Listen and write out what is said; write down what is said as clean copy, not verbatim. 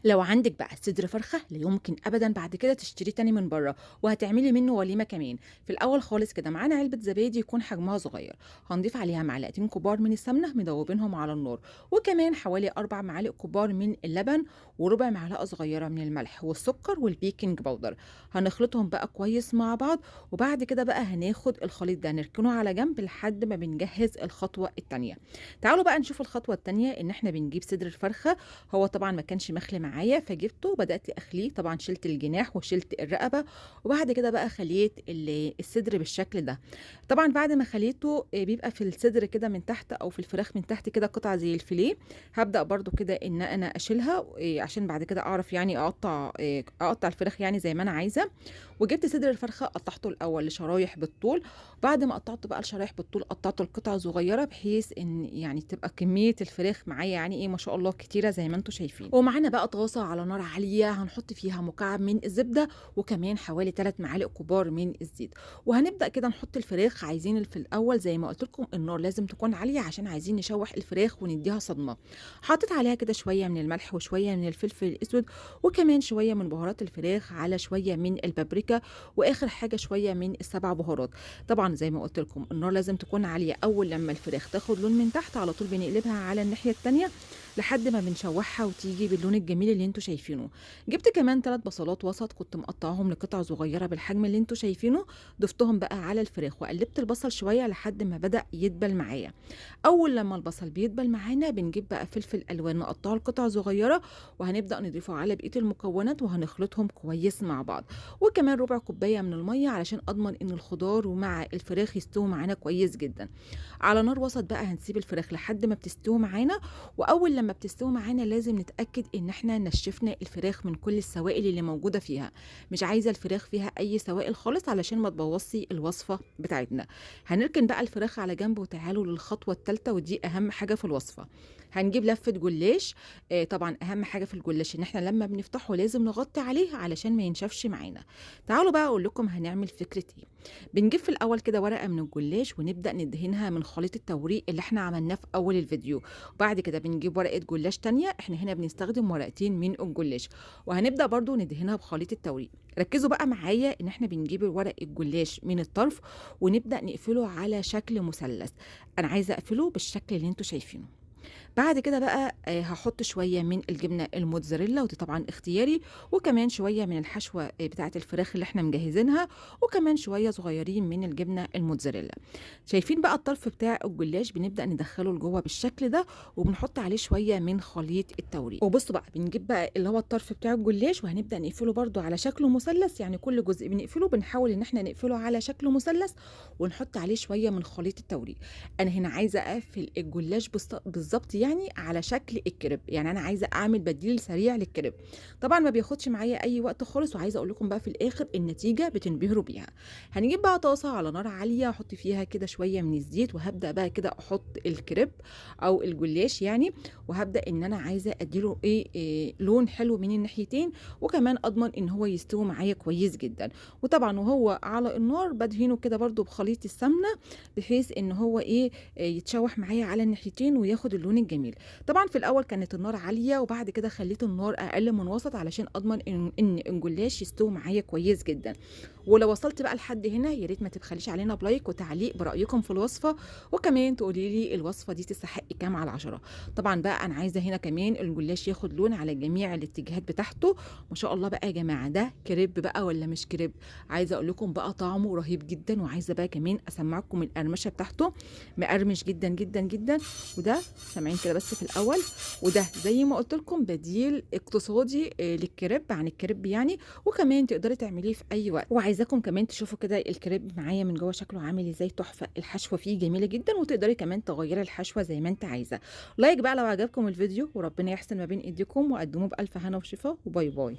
لو عندك بقى صدر فرخة لا يمكن أبدا بعد كده تشتريه تاني من بره، وهتعملي منه وليمة كمان. في الأول خالص كده معانا علبة زبادي يكون حجمها صغير، هنضيف عليها معلقتين كبار من السمنة مدوبينهم على النار، وكمان حوالي 4 معالق كبار من اللبن، وربع معلقة صغيرة من الملح والسكر والبيكنج باودر. هنخلطهم بقى كويس مع بعض، وبعد كده بقى هناخد الخليط ده نركنه على جنب لحد ما بنجهز الخطوة التانية. تعالوا بقى نشوف الخطوة التانية، ان احنا بنجيب صدر الفرخة. هو طبعا ما كانش مخلي معايا فجبته وبدات اخليه، طبعا شلت الجناح وشلت الرقبه، وبعد كده بقى خليت الصدر بالشكل ده. طبعا بعد ما خليته بيبقى في الصدر كده من تحت او في الفراخ من تحت كده قطع زي الفيليه. هبدا برضو كده ان انا اشيلها عشان بعد كده اعرف يعني اقطع الفراخ يعني زي ما انا عايزه. وجبت صدر الفرخه قطعته الاول لشرايح بالطول، بعد ما قطعته بقى الشرايح بالطول قطعته لقطع صغيره بحيث ان يعني تبقى كميه الفراخ معايا يعني ايه ما شاء الله كتيره زي ما انتم شايفين. ومعانا بقى طاسه على نار عاليه هنحط فيها مكعب من الزبده، وكمان حوالي 3 معالق كبار من الزيت. وهنبدا كده نحط الفراخ. عايزين في الاول زي ما قلت لكم النار لازم تكون عاليه عشان عايزين نشوح الفراخ ونديها صدمه. حطيت عليها كده شويه من الملح وشويه من الفلفل الاسود، وكمان شويه من بهارات الفراخ على شويه من البابريكا، واخر حاجه شويه من السبع بهارات. طبعا زي ما قلت لكم النار لازم تكون عاليه. اول لما الفراخ تاخد لون من تحت على طول بنقلبها على الناحيه التانيه لحد ما بنشوحها وتيجي باللون الجميل اللي انتوا شايفينه. جبت كمان 3 بصلات وسط كنت مقطعاهم لقطع صغيره بالحجم اللي انتوا شايفينه، ضفتهم بقى على الفراخ وقلبت البصل شويه لحد ما بدأ يدبل معايا. اول لما البصل بيدبل معانا بنجيب بقى فلفل الوان نقطعه لقطع صغيره، وهنبدأ نضيفه على بقيه المكونات وهنخلطهم كويس مع بعض. وكمان ربع كوبايه من الميه علشان اضمن ان الخضار ومع الفراخ يستووا معانا كويس جدا. على نار وسط بقى هنسيب الفراخ لحد ما بتستوي معانا. واول لما بتستوي معانا لازم نتاكد ان احنا نشفنا الفراخ من كل السوائل اللي موجوده فيها. مش عايزه الفراخ فيها اي سوائل خالص علشان ما تبوظي الوصفه بتاعتنا. هنركن بقى الفراخ على جنب وتعالوا للخطوه الثالثه، ودي اهم حاجه في الوصفه. هنجيب لفه جلاش. طبعا اهم حاجه في الجلاش ان احنا لما بنفتحه لازم نغطي عليه علشان ما ينشفش معانا. تعالوا بقى اقول لكم هنعمل فكره ايه. بنجيب في الاول كده ورقه من الجلاش ونبدا ندهنها من خليط التوريق اللي احنا عملناه في اول الفيديو. وبعد كده بنجيب ورقه جلاش تانية، احنا هنا بنستخدم ورقتين من الجلاش، وهنبدا برضو ندهنها بخليط التوريق. ركزوا بقى معايا ان احنا بنجيب ورق الجلاش من الطرف ونبدا نقفله على شكل مثلث. انا عايزه اقفله بالشكل اللي انتوا شايفينه. بعد كده بقى هحط شويه من الجبنه الموتزاريلا ودي طبعا اختياري، وكمان شويه من الحشوه بتاعه الفراخ اللي احنا مجهزينها، وكمان شويه صغيرين من الجبنه الموتزاريلا. شايفين بقى الطرف بتاع الجلاش بنبدا ندخله لجوه بالشكل ده، وبنحط عليه شويه من خليط التوريق. وبصوا بقى بنجيب بقى اللي هو الطرف بتاع الجلاش وهنبدا نقفله برده على شكله مثلث، يعني كل جزء بنقفله بنحاول ان احنا نقفله على شكله مثلث، ونحط عليه شويه من خليط التوريق. انا هنا عايزه اقفل الجلاش بالظبط يعني على شكل الكريب، يعني انا عايزه اعمل بديل سريع للكريب. طبعا ما بياخدش معايا اي وقت خالص، وعايزه اقول لكم بقى في الاخر النتيجه بتنبهروا بيها. هنجيب بقى طاسه على نار عاليه احط فيها كده شويه من الزيت، وهبدا بقى كده احط الكريب او الجلاش يعني، وهبدا ان انا عايزه اديله إيه لون حلو من الناحيتين، وكمان اضمن ان هو يستوي معايا كويس جدا. وطبعا وهو على النار بدهنه كده برده بخليط السمنه بحيث ان هو يتشوح معايا على الناحيتين وياخد اللون الجميل. طبعا في الاول كانت النار عاليه، وبعد كده خليت النار اقل من وسط علشان اضمن ان الجلاش يستوي معايا كويس جدا. ولو وصلت بقى لحد هنا يا ريت ما تبخليش علينا بلايك وتعليق برايكم في الوصفه، وكمان تقولي لي الوصفه دي تستحق كام على 10. طبعا بقى انا عايزه هنا كمان الجلاش ياخد لون على جميع الاتجاهات بتاعته. ما شاء الله بقى يا جماعه، ده كريب بقى ولا مش كريب؟ عايزه اقول لكم بقى طعمه رهيب جدا، وعايزه بقى كمان اسمعكم القرمشه بتاعته، مقرمش جدا جدا جدا. وده سامعين كده بس في الاول، وده زي ما قلت لكم بديل اقتصادي للكريب عن الكريب يعني، وكمان تقدري تعمليه في اي وقت. وعايزاكم كمان تشوفوا كده الكريب معايا من جوه شكله عامل ازاي، تحفه. الحشوه فيه جميله جدا، وتقدري كمان تغيري الحشوه زي ما انت عايزه. لايك بقى لو عجبكم الفيديو، وربنا يحسن ما بين ايديكم، وقدموه بالف هنا وشفا، وباي باي.